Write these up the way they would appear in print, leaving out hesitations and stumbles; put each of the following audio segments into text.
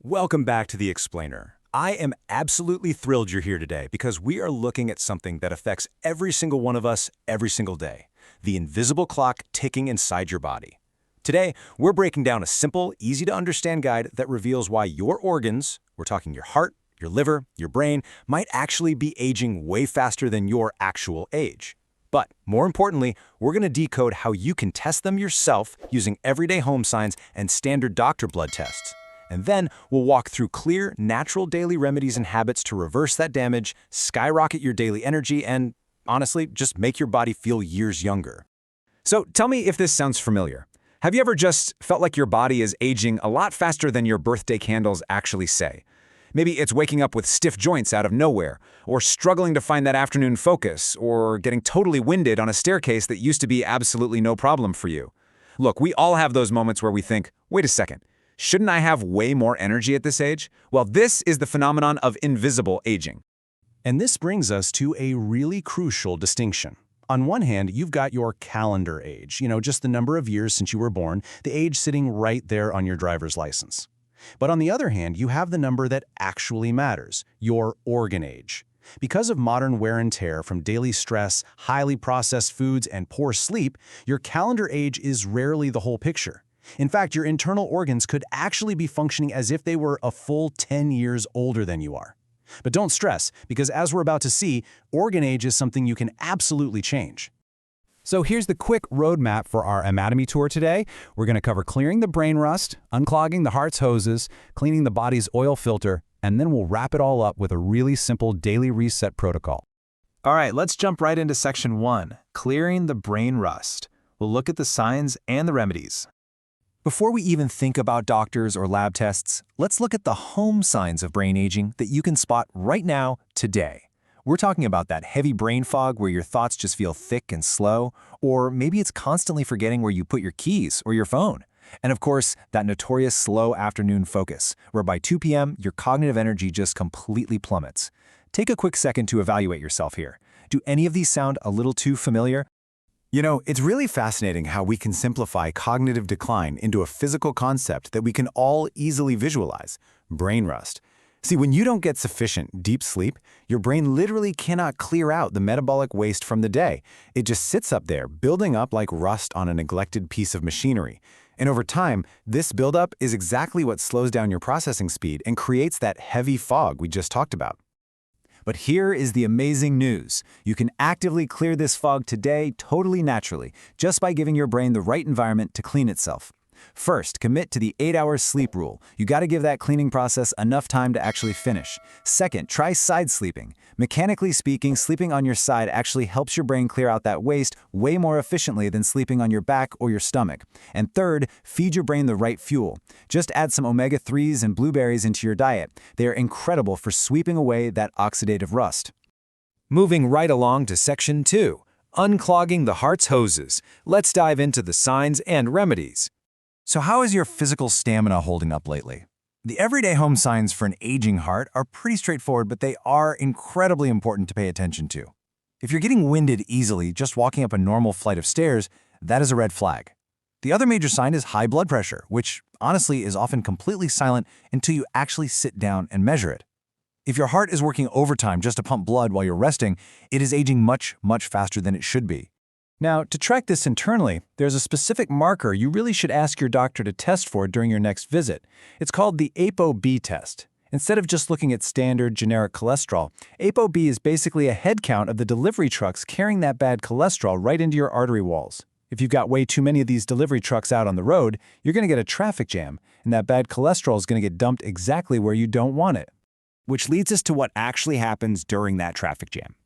Welcome back to The Explainer. I am absolutely thrilled you're here today because we are looking at something that affects every single one of us every single day, the invisible clock ticking inside your body. Today, we're breaking down a simple, easy-to-understand guide that reveals why your organs, we're talking your heart, your liver, your brain, might actually be aging way faster than your actual age. But more importantly, we're going to decode how you can test them yourself using everyday home signs and standard doctor blood tests. And then we'll walk through clear, natural daily remedies and habits to reverse that damage, skyrocket your daily energy, and honestly, just make your body feel years younger. So tell me if this sounds familiar. Have you ever just felt like your body is aging a lot faster than your birthday candles actually say? Maybe it's waking up with stiff joints out of nowhere, or struggling to find that afternoon focus, or getting totally winded on a staircase that used to be absolutely no problem for you. Look, we all have those moments where we think, wait a second, shouldn't I have way more energy at this age? Well, this is the phenomenon of invisible aging. And this brings us to a really crucial distinction. On one hand, you've got your calendar age, just the number of years since you were born, the age sitting right there on your driver's license. But on the other hand, you have the number that actually matters, your organ age. Because of modern wear and tear from daily stress, highly processed foods, and poor sleep, your calendar age is rarely the whole picture. In fact, your internal organs could actually be functioning as if they were a full 10 years older than you are. But don't stress, because as we're about to see, organ age is something you can absolutely change. So here's the quick roadmap for our anatomy tour today. We're going to cover clearing the brain rust, unclogging the heart's hoses, cleaning the body's oil filter, and then we'll wrap it all up with a really simple daily reset protocol. All right, let's jump right into section 1, clearing the brain rust. We'll look at the signs and the remedies. Before we even think about doctors or lab tests, let's look at the home signs of brain aging that you can spot right now, today. We're talking about that heavy brain fog where your thoughts just feel thick and slow, or maybe it's constantly forgetting where you put your keys or your phone. And of course, that notorious slow afternoon focus, where by 2 p.m. your cognitive energy just completely plummets. Take a quick second to evaluate yourself here. Do any of these sound a little too familiar? It's really fascinating how we can simplify cognitive decline into a physical concept that we can all easily visualize: brain rust. See, when you don't get sufficient deep sleep, your brain literally cannot clear out the metabolic waste from the day. It just sits up there, building up like rust on a neglected piece of machinery. And over time, this buildup is exactly what slows down your processing speed and creates that heavy fog we just talked about. But here is the amazing news. You can actively clear this fog today totally naturally, just by giving your brain the right environment to clean itself. First, commit to the 8-hour sleep rule. You got to give that cleaning process enough time to actually finish. Second, try side sleeping. Mechanically speaking, sleeping on your side actually helps your brain clear out that waste way more efficiently than sleeping on your back or your stomach. And third, feed your brain the right fuel. Just add some omega-3s and blueberries into your diet. They are incredible for sweeping away that oxidative rust. Moving right along to section 2, unclogging the heart's hoses. Let's dive into the signs and remedies. So how is your physical stamina holding up lately? The everyday home signs for an aging heart are pretty straightforward, but they are incredibly important to pay attention to. If you're getting winded easily just walking up a normal flight of stairs, that is a red flag. The other major sign is high blood pressure, which honestly is often completely silent until you actually sit down and measure it. If your heart is working overtime just to pump blood while you're resting, it is aging much, much faster than it should be. Now, to track this internally, there's a specific marker you really should ask your doctor to test for during your next visit. It's called the ApoB test. Instead of just looking at standard generic cholesterol, ApoB is basically a head count of the delivery trucks carrying that bad cholesterol right into your artery walls. If you've got way too many of these delivery trucks out on the road, you're going to get a traffic jam, and that bad cholesterol is going to get dumped exactly where you don't want it. Which leads us to what actually happens during that traffic jam.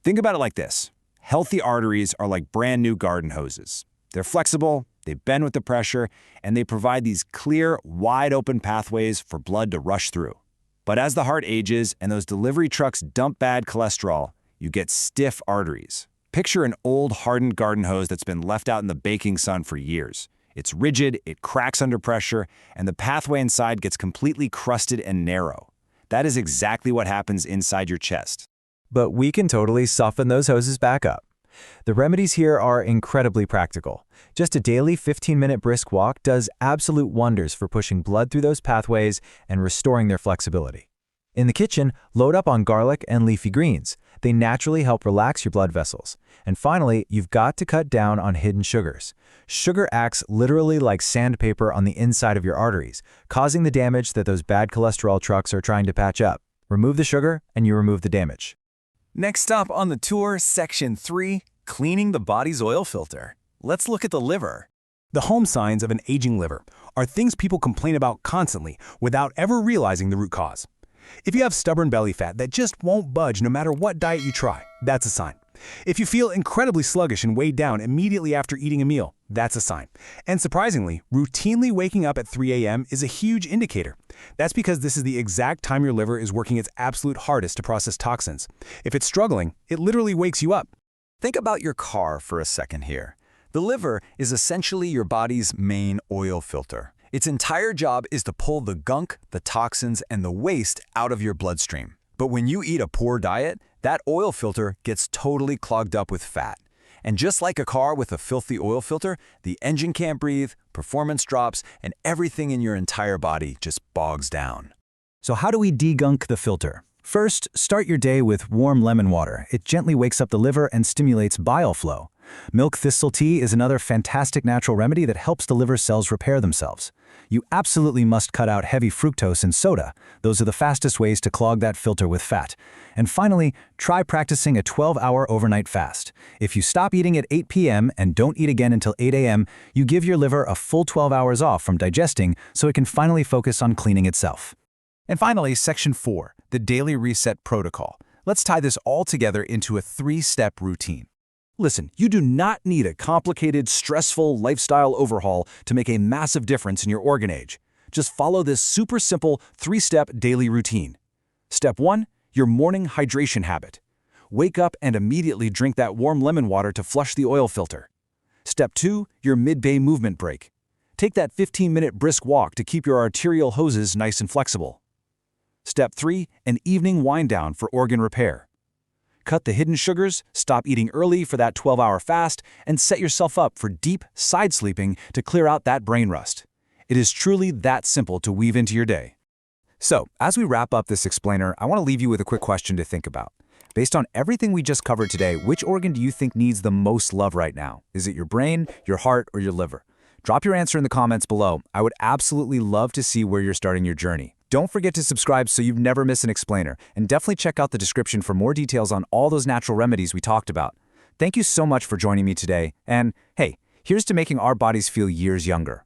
Think about it like this. Healthy arteries are like brand new garden hoses. They're flexible, they bend with the pressure, and they provide these clear, wide open pathways for blood to rush through. But as the heart ages and those delivery trucks dump bad cholesterol, you get stiff arteries. Picture an old hardened garden hose that's been left out in the baking sun for years. It's rigid, it cracks under pressure, and the pathway inside gets completely crusted and narrow. That is exactly what happens inside your chest. But we can totally soften those hoses back up. The remedies here are incredibly practical. Just a daily 15-minute brisk walk does absolute wonders for pushing blood through those pathways and restoring their flexibility. In the kitchen, load up on garlic and leafy greens. They naturally help relax your blood vessels. And finally, you've got to cut down on hidden sugars. Sugar acts literally like sandpaper on the inside of your arteries, causing the damage that those bad cholesterol trucks are trying to patch up. Remove the sugar, and you remove the damage. Next up on the tour, Section 3, cleaning the body's oil filter. Let's look at the liver. The home signs of an aging liver are things people complain about constantly without ever realizing the root cause. If you have stubborn belly fat that just won't budge no matter what diet you try, that's a sign. If you feel incredibly sluggish and weighed down immediately after eating a meal, that's a sign. And surprisingly, routinely waking up at 3 a.m. is a huge indicator. That's because this is the exact time your liver is working its absolute hardest to process toxins. If it's struggling, it literally wakes you up. Think about your car for a second here. The liver is essentially your body's main oil filter. Its entire job is to pull the gunk, the toxins, and the waste out of your bloodstream. But when you eat a poor diet, that oil filter gets totally clogged up with fat. And just like a car with a filthy oil filter, the engine can't breathe, performance drops, and everything in your entire body just bogs down. So how do we degunk the filter? First, start your day with warm lemon water. It gently wakes up the liver and stimulates bile flow. Milk thistle tea is another fantastic natural remedy that helps the liver cells repair themselves. You absolutely must cut out heavy fructose and soda. Those are the fastest ways to clog that filter with fat. And finally, try practicing a 12-hour overnight fast. If you stop eating at 8 p.m. and don't eat again until 8 a.m., you give your liver a full 12 hours off from digesting so it can finally focus on cleaning itself. And finally, Section 4, the Daily Reset Protocol. Let's tie this all together into a 3-step routine. Listen, you do not need a complicated, stressful lifestyle overhaul to make a massive difference in your organ age. Just follow this super simple 3-step daily routine. Step 1, your morning hydration habit. Wake up and immediately drink that warm lemon water to flush the oil filter. Step 2, your midday movement break. Take that 15-minute brisk walk to keep your arterial hoses nice and flexible. Step 3, an evening wind down for organ repair. Cut the hidden sugars, stop eating early for that 12-hour fast, and set yourself up for deep side sleeping to clear out that brain rust. It is truly that simple to weave into your day. So, as we wrap up this explainer, I want to leave you with a quick question to think about. Based on everything we just covered today, which organ do you think needs the most love right now? Is it your brain, your heart, or your liver? Drop your answer in the comments below. I would absolutely love to see where you're starting your journey. Don't forget to subscribe so you never miss an explainer, and definitely check out the description for more details on all those natural remedies we talked about. Thank you so much for joining me today, and hey, here's to making our bodies feel years younger.